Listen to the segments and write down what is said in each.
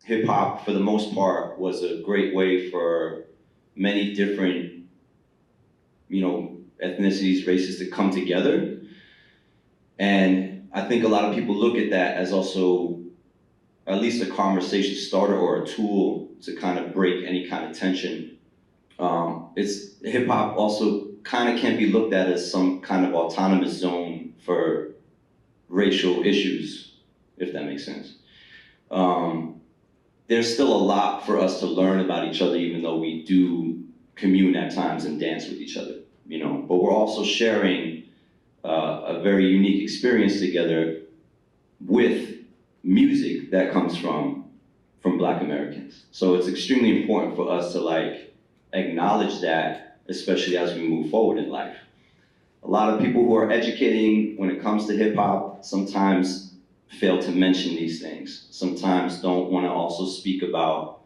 hip hop, for the most part, was a great way for many different, ethnicities, races to come together. And I think a lot of people look at that as also at least a conversation starter or a tool to kind of break any kind of tension. Hip hop also kind of can't be looked at as some kind of autonomous zone for racial issues, if that makes sense. There's still a lot for us to learn about each other, even though we do commune at times and dance with each other, but we're also sharing a very unique experience together with music that comes from Black Americans. So it's extremely important for us to acknowledge that, especially as we move forward in life. A lot of people who are educating when it comes to hip hop sometimes fail to mention these things. Sometimes don't want to also speak about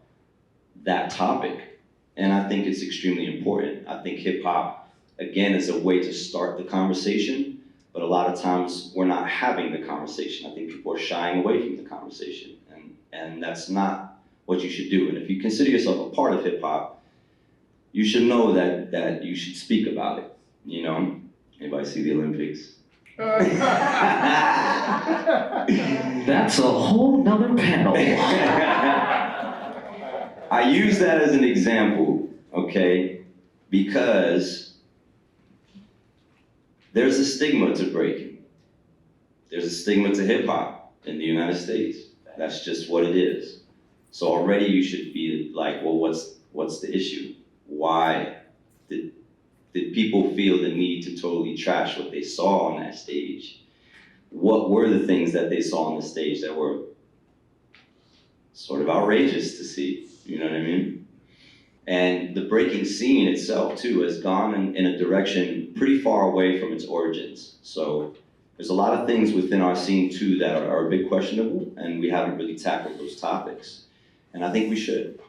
that topic. And I think it's extremely important. I think hip hop, again, is a way to start the conversation, but a lot of times we're not having the conversation. I think people are shying away from the conversation, and that's not what you should do. And if you consider yourself a part of hip hop, you should know that you should speak about it, Anybody see the Olympics? That's a whole nother panel. I use that as an example, okay? Because there's a stigma to breaking. There's a stigma to hip hop in the United States. That's just what it is. So already you should be like, well, what's the issue? Why did people feel the need to totally trash what they saw on that stage? What were the things that they saw on the stage that were sort of outrageous to see? You know what I mean? And the breaking scene itself, too, has gone in a direction pretty far away from its origins. So there's a lot of things within our scene, too, that are a bit questionable, and we haven't really tackled those topics. And I think we should.